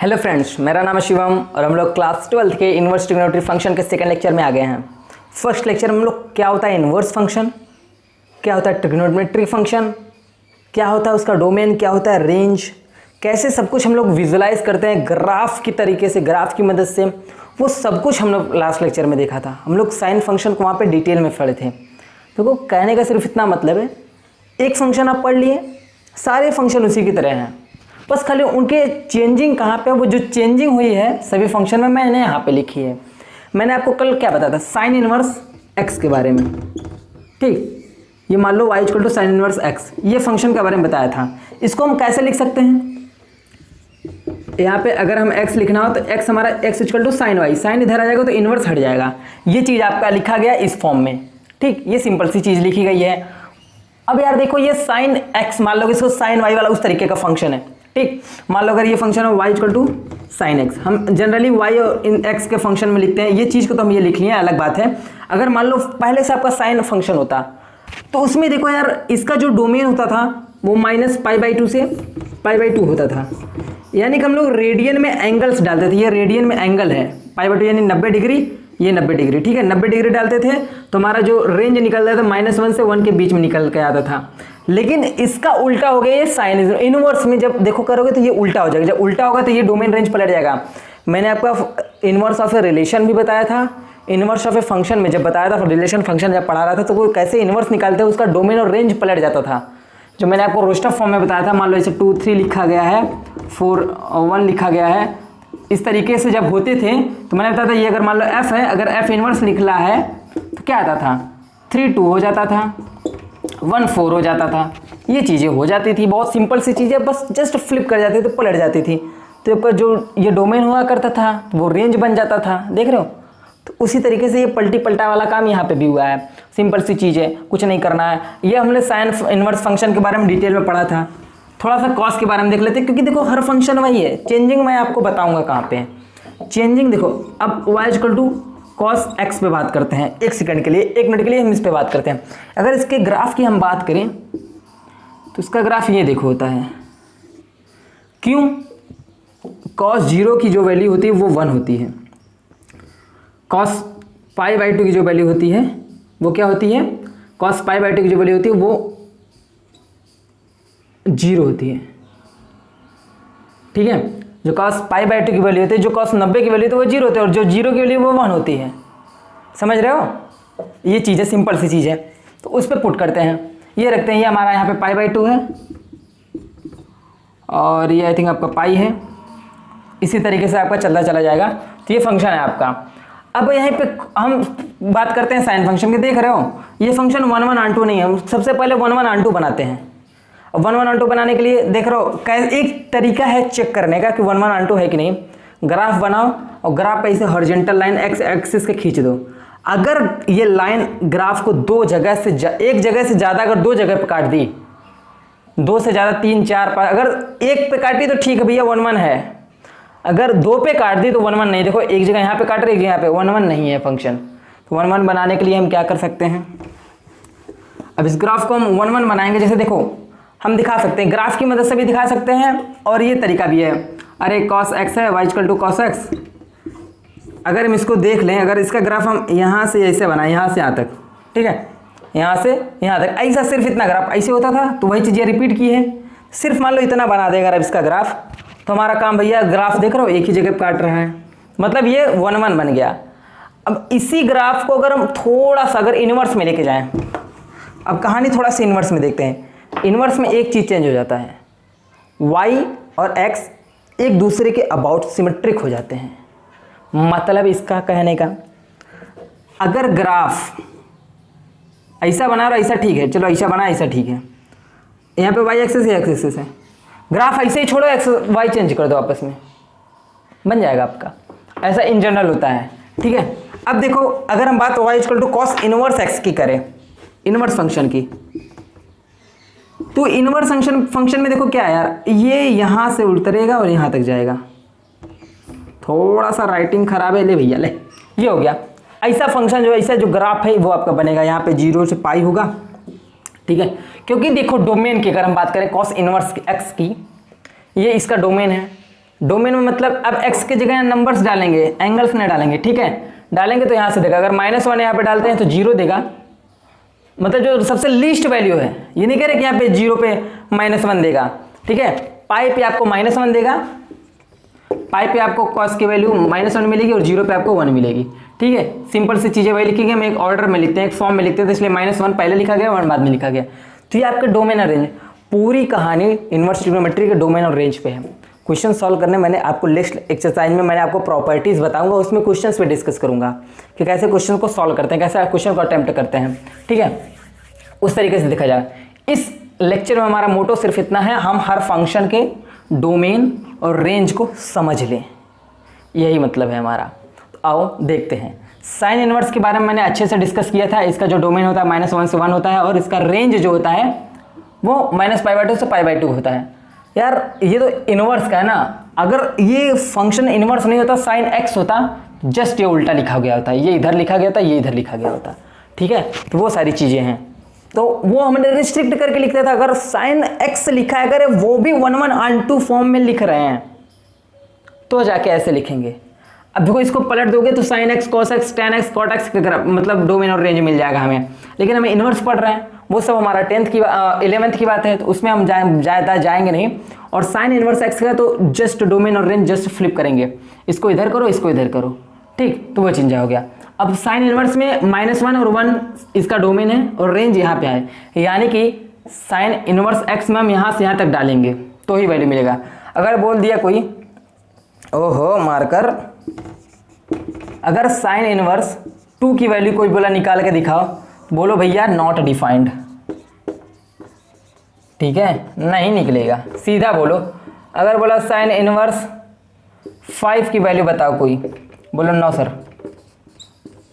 Hello friends, मेरा नाम है शिवम और हम लोग क्लास 12 के इन्वर्स ट्रिग्नोमेट्री फंक्शन के सेकंड लेक्चर में आ गए हैं। फर्स्ट लेक्चर में हम लोग क्या होता है इन्वर्स फंक्शन, क्या होता है ट्रिग्नोमेट्री फंक्शन, क्या होता है उसका डोमेन, क्या होता है रेंज, कैसे सब कुछ हम लोग विजुलाइज करते हैं ग्राफ की तरीके से, ग्राफ की मदद से, वो सब कुछ हम लोग लास्ट लेक्चर में देखा था। हम लोग साइन फंक्शन को वहाँ पर डिटेल में पढ़े थे। तो कहने का सिर्फ इतना मतलब है, एक फंक्शन आप पढ़ लिए, सारे फंक्शन उसी की तरह हैं, बस खाली उनके चेंजिंग कहाँ पे, वो जो चेंजिंग हुई है सभी फंक्शन में मैंने यहाँ पे लिखी है। मैंने आपको कल क्या बताया था साइन इनवर्स एक्स के बारे में, ठीक। ये मान लो y equal to sine inverse X, ये फंक्शन के बारे में बताया था। इसको हम कैसे लिख सकते हैं, यहाँ पे अगर हम x लिखना हो तो x हमारा x equal to sine Y, sine इधर आ जाएगा तो इनवर्स हट जाएगा। ये चीज़ आपका लिखा गया इस फॉर्म में, ठीक। ये सिंपल सी चीज़ लिखी गई है। अब यार देखो, ये साइन x मान लो इसको साइन वाई वाला उस तरीके का फंक्शन है, ठीक। मान लो अगर ये फंक्शन है y equal to sine X, हम जनरली y और इन x के फंक्शन में लिखते हैं। ये चीज़ को तो हम ये लिख लिए, अलग बात है। अगर मान लो पहले से आपका साइन फंक्शन होता तो उसमें देखो यार, इसका जो डोमेन होता था वो -π/2 से π/2 होता था, यानी कि हम लोग रेडियन में एंगल्स डालते थे। ये रेडियन में एंगल है π/2 यानी 90 डिग्री, ये 90 डिग्री, ठीक है। 90 डिग्री डालते थे तो हमारा जो रेंज निकल रहा था -1 से 1 के बीच में निकल के आता था। लेकिन इसका उल्टा हो गया, ये साइन इनवर्स में जब देखो करोगे तो ये उल्टा हो जाएगा। जब उल्टा होगा तो ये डोमेन रेंज पलट जाएगा। मैंने आपका इनवर्स ऑफ ए रिलेशन भी बताया था, इनवर्स ऑफ ए फंक्शन में जब बताया था, रिलेशन फंक्शन जब पढ़ा रहा था तो वो कैसे इनवर्स निकालते हैं, उसका डोमेन और रेंज पलट जाता था। जो मैंने आपको रोस्टर फॉर्म में बताया था, मान लो इसे 2 3 लिखा गया है, 4 1 लिखा गया है, इस तरीके से जब होते थे तो मैंने बताया था ये अगर मान लो f है, अगर f इनवर्स निकला है तो क्या आता था 3 2 हो जाता था, 1 4 हो जाता था। ये चीज़ें हो जाती थी, बहुत सिंपल सी चीज़ें, बस जस्ट फ्लिप कर जाती थी तो पलट जाती थी। तो आपका जो ये डोमेन हुआ करता था वो रेंज बन जाता था, देख रहे हो। तो उसी तरीके से ये पलटी पलटा वाला काम यहाँ पे भी हुआ है। सिंपल सी चीज़ है, कुछ नहीं करना है। ये हमने साइन इनवर्स फंक्शन के बारे में डिटेल में पढ़ा था। थोड़ा सा कॉस के बारे में देख लेते हैं, क्योंकि देखो हर फंक्शन वही है। चेंजिंग मैं आपको बताऊँगा कहाँ पे चेंजिंग। देखो अब y equal to cos X पे बात करते हैं, एक सेकंड के लिए, 1 मिनट के लिए हम इस पे बात करते हैं। अगर इसके ग्राफ की हम बात करें तो इसका ग्राफ ये देखो होता है, क्यों, कॉस 0 की जो वैल्यू होती है वो 1 होती है, कॉस π/2 की जो वैल्यू होती है वो क्या होती है, कॉस π/2 की जो वैल्यू होती है वो 0 होती है, ठीक है। जो कॉस π/2 की वैल्यू होती है, जो कॉस 90 की वैल्यू तो वो 0 होती है, और जो 0 की वैल्यू वो 1 होती है। समझ रहे हो, ये चीज़ है, सिंपल सी चीज़ है। तो उस पर पुट करते हैं, ये रखते हैं, ये हमारा यहाँ पे π/2 है और ये आई थिंक आपका पाई है। इसी तरीके से आपका चलता चला जाएगा। तो ये फंक्शन है आपका। अब यहाँ पे हम बात करते हैं साइन फंक्शन की। देख रहे हो ये फंक्शन 1 1 ऑन 2 नहीं है, हम सबसे पहले 1 1 ऑन 2 बनाते हैं। 1 1 ऑन 2 बनाने के लिए देख रहे हो एक तरीका है चेक करने का कि 1 1 ऑन 2 है कि नहीं। ग्राफ बनाओ और ग्राफ पे इसे हॉरिजॉन्टल लाइन एक्स एक्सिस के खींच दो। अगर ये लाइन ग्राफ को दो जगह से एक जगह से ज़्यादा, अगर 2 जगह पे काट दी, 2 से ज़्यादा 3 4 5, अगर 1 पे काटी तो ठीक है भैया 1 1 है। अगर 2 पे काट दी तो 1 1 नहीं। देखो एक जगह यहाँ पे काट रही है, यहाँ पे 1 1 नहीं है फंक्शन। तो 1 1 बनाने के लिए हम क्या कर सकते हैं, अब इस ग्राफ को हम 1 1 बनाएंगे। जैसे देखो हम दिखा सकते हैं, ग्राफ की मदद से भी दिखा सकते हैं और ये तरीका भी है। अरे कॉस एक्स है, y equal to cos X. अगर हम इसको देख लें, अगर इसका ग्राफ हम यहाँ से ऐसे बनाए, यहाँ से यहाँ तक, ठीक है, यहाँ से यहाँ तक, ऐसा सिर्फ इतना ग्राफ ऐसे होता था तो वही चीज़ें रिपीट की है। सिर्फ मान लो इतना बना देगा अगर इसका ग्राफ, तो हमारा काम भैया, ग्राफ देख रहे हो एक ही जगह काट रहा है, मतलब ये 1 1 बन गया। अब इसी ग्राफ को अगर हम थोड़ा सा अगर इन्वर्स में लेके जाएं, अब कहानी थोड़ा सा इन्वर्स में देखते हैं। इन्वर्स में एक चीज़ चेंज हो जाता है, y और x एक दूसरे के अबाउट सिमेट्रिक हो जाते हैं। मतलब इसका कहने का, अगर ग्राफ ऐसा बना रहा, ऐसा ठीक है, चलो ऐसा बना, ऐसा ठीक है, यहाँ पे y एक्सिस है, x एक्सिस है, ग्राफ ऐसे ही छोड़ो, x y चेंज कर दो, आपस में बन जाएगा आपका। ऐसा इन जनरल होता है, ठीक है। अब देखो अगर हम बात y equal to cos inverse x की करें, इनवर्स फंक्शन की, तो इनवर्स फंक्शन में देखो क्या है यार, ये यहाँ से उतरेगा और यहाँ तक जाएगा। थोड़ा सा राइटिंग खराब है, ले भैया ले, ये हो गया। ऐसा फंक्शन जो ऐसा जो ग्राफ है वो आपका बनेगा, यहाँ पे 0 से पाई होगा, ठीक है। क्योंकि देखो डोमेन की अगर हम बात करें कॉस इनवर्स एक्स की, ये इसका डोमेन है, डोमेन में मतलब अब x की जगह नंबर्स डालेंगे, एंगल्स नहीं डालेंगे, ठीक है। डालेंगे तो यहाँ से देगा, अगर -1 यहाँ पे डालते हैं तो 0 देगा, मतलब जो सबसे लीस्ट वैल्यू है। ये नहीं कह रहे कि यहाँ पे 0 पे -1 देगा, ठीक है। पाई पे आपको -1 देगा, पाई पे आपको कॉस की वैल्यू -1 मिलेगी और 0 पे आपको 1 मिलेगी, ठीक है। सिंपल सी चीज़ें वही लिखी गई, हम एक ऑर्डर में लिखते हैं, एक फॉर्म में लिखते हैं, तो इसलिए -1 पहले लिखा गया, 1 बाद में लिखा गया। तो ये आपके डोमेन और रेंज, पूरी कहानी इन्वर्स ट्रिग्नोमेट्री के डोमेन और रेंज पे है। क्वेश्चन सॉल्व करने मैंने आपको नेक्स्ट एक्सरसाइज में मैंने आपको प्रॉपर्टीज़ बताऊंगा, उसमें क्वेश्चंस पे डिस्कस करूंगा कि कैसे क्वेश्चन को सॉल्व करते हैं, कैसे क्वेश्चन को अटेम्प्ट करते हैं, ठीक है। उस तरीके से देखा जाए। इस लेक्चर में हमारा मोटो सिर्फ इतना है, हम हर फंक्शन के डोमेन और रेंज को समझ लें, यही मतलब है हमारा। तो आओ देखते हैं। साइन इनवर्स के बारे में मैंने अच्छे से डिस्कस किया था। इसका जो डोमेन होता है -1 से 1 होता है और इसका रेंज जो होता है वो -π/2 से π/2 होता है। यार ये तो इनवर्स का है ना, अगर ये फंक्शन इनवर्स नहीं होता, साइन x होता, जस्ट ये उल्टा लिखा गया होता, ये इधर लिखा गया होता, ये इधर लिखा गया होता, ठीक है। तो वो सारी चीज़ें हैं, तो वो हमने रिस्ट्रिक्ट करके लिखता था। अगर साइन x लिखा है, अगर वो भी 1/2 फॉर्म में लिख रहे हैं तो जाके ऐसे लिखेंगे। अब देखो इसको पलट दोगे तो sine x, cos x, tan x, cot x मतलब डोमेन और रेंज मिल जाएगा हमें, लेकिन हमें इनवर्स पढ़ रहे हैं, वो सब हमारा 11th की बात है, तो उसमें हम जाएंगे नहीं। और साइन इनवर्स x का तो जस्ट डोमेन और रेंज जस्ट फ्लिप करेंगे, इसको इधर करो, इसको इधर करो, ठीक, तो वो चेंज हो गया। अब साइन इनवर्स में -1 और 1 इसका डोमेन है और रेंज यहाँ पे है, यानी कि साइन इनवर्स x में हम यहाँ से यहाँ तक डालेंगे तो ही वैल्यू मिलेगा। अगर बोल दिया कोई, ओहो मार्कर, अगर साइन इनवर्स 2 की वैल्यू कोई बोला निकाल के दिखाओ, बोलो भैया नॉट डिफाइंड, ठीक है, नहीं निकलेगा, सीधा बोलो। अगर बोला साइन इनवर्स 5 की वैल्यू बताओ कोई, बोलो नो सर,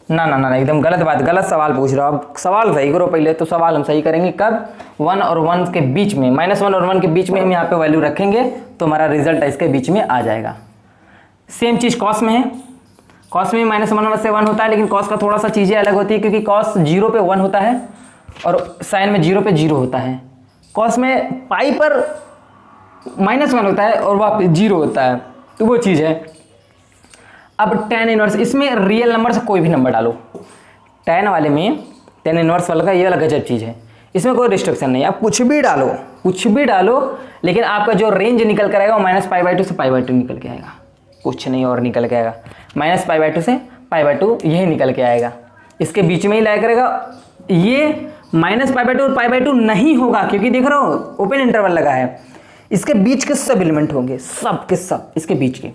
ना एकदम गलत बात, गलत सवाल पूछ रहे हो। अब सवाल सही करो पहले, तो सवाल हम सही करेंगे कब, 1 और 1 के बीच में, -1 और 1 के बीच में हम यहाँ पे वैल्यू रखेंगे तो हमारा रिजल्ट इसके बीच में आ जाएगा। सेम चीज़ कॉस में है, कॉस में -1 से 1 होता है, लेकिन कॉस का थोड़ा सा चीज़ें अलग होती है, क्योंकि कॉस 0 पे 1 होता है और साइन में 0 पे 0 होता है। कॉस में पाई पर -1 होता है और वहाँ पे 0 होता है, तो वो चीज़ है। अब tan इनवर्स, इसमें रियल नंबर से कोई भी नंबर डालो, tan वाले में, tan इनवर्स वाला का ये वाला गजब चीज़ है, इसमें कोई रिस्ट्रिक्शन नहीं, आप कुछ भी डालो, कुछ भी डालो, लेकिन आपका जो रेंज निकल कर आएगा वो -π/2 से π/2 निकल के आएगा, कुछ नहीं और निकल के आएगा, -π/2 से π/2 यही निकल के आएगा, इसके बीच में ही लाया करेगा। ये -π/2 और π/2 नहीं होगा, क्योंकि देख रहे हो ओपन इंटरवल लगा है, इसके बीच के सब एलिमेंट होंगे, सब के सब इसके बीच के।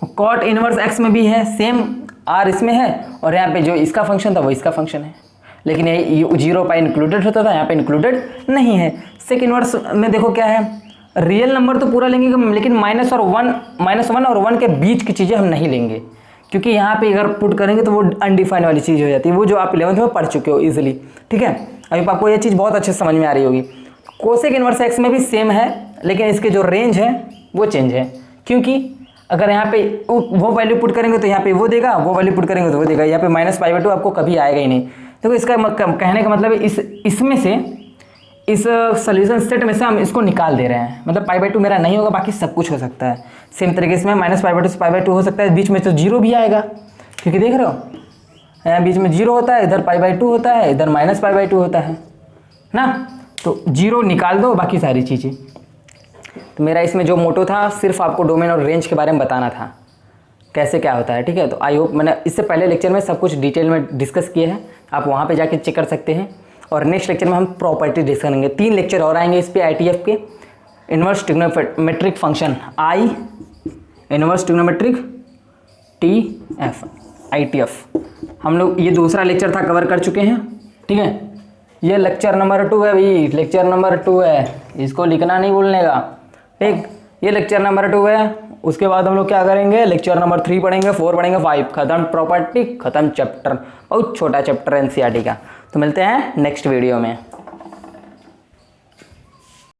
कॉट इनवर्स x में भी है, सेम r इसमें है, और यहाँ पे जो इसका फंक्शन था वो इसका फंक्शन है, लेकिन ये 0 पे इंक्लूडेड होता था, यहाँ पे इंक्लूडेड नहीं है। सेक इनवर्स में देखो क्या है, रियल नंबर तो पूरा लेंगे, लेकिन -1 और 1 के बीच की चीज़ें हम नहीं लेंगे, क्योंकि यहाँ पे अगर पुट करेंगे तो वो अनडिफाइंड वाली चीज़ हो जाती है, वो जो आप 11th में पढ़ चुके हो इजीली, ठीक है। अभी आपको ये चीज़ बहुत अच्छे से समझ में आ रही होगी। कोसेक इनवर्स x में भी सेम है, लेकिन इसके जो रेंज है वो चेंज है, क्योंकि अगर यहाँ पे वो वैल्यू पुट करेंगे तो यहाँ पे वो देगा, वो वैल्यू पुट करेंगे तो वो देगा, यहाँ पे -π/2 आपको कभी आएगा ही नहीं। देखो इसका कहने का मतलब है इसमें से, इस सोल्यूशन सेट में से हम इसको निकाल दे रहे हैं, मतलब π/2 मेरा नहीं होगा, बाकी सब कुछ हो सकता है। सेम तरीके से -π/2 से π/2 हो सकता है, बीच में तो 0 भी आएगा, क्योंकि देख रहे हो यहाँ बीच में 0 होता है, इधर π/2 होता है, इधर -π/2 होता है ना, तो 0 निकाल दो, बाकी सारी चीज़ें। तो मेरा इसमें जो मोटो था सिर्फ आपको डोमेन और रेंज के बारे में बताना था, कैसे क्या होता है, ठीक है। तो आई होप मैंने इससे पहले लेक्चर में सब कुछ डिटेल में डिस्कस किया है, आप वहाँ पे जाके चेक कर सकते हैं। और नेक्स्ट लेक्चर में हम प्रॉपर्टी डिस्कस करेंगे, 3 लेक्चर और आएंगे इस पे ITF के, inverse trigonometric function I, inverse trigonometric TF, ITF। हम लोग ये दूसरा लेक्चर था कवर कर चुके हैं, ठीक है। ये लेक्चर नंबर 2 है भाई, लेक्चर नंबर 2 है, इसको लिखना नहीं भूलने का, ठीक। ये लेक्चर नंबर 2 है, उसके बाद हम लोग क्या करेंगे, लेक्चर नंबर 3 पढ़ेंगे, 4 पढ़ेंगे, 5 खत्म प्रॉपर्टी, खत्म चैप्टर, बहुत छोटा चैप्टर NCERT का। तो मिलते हैं नेक्स्ट वीडियो में।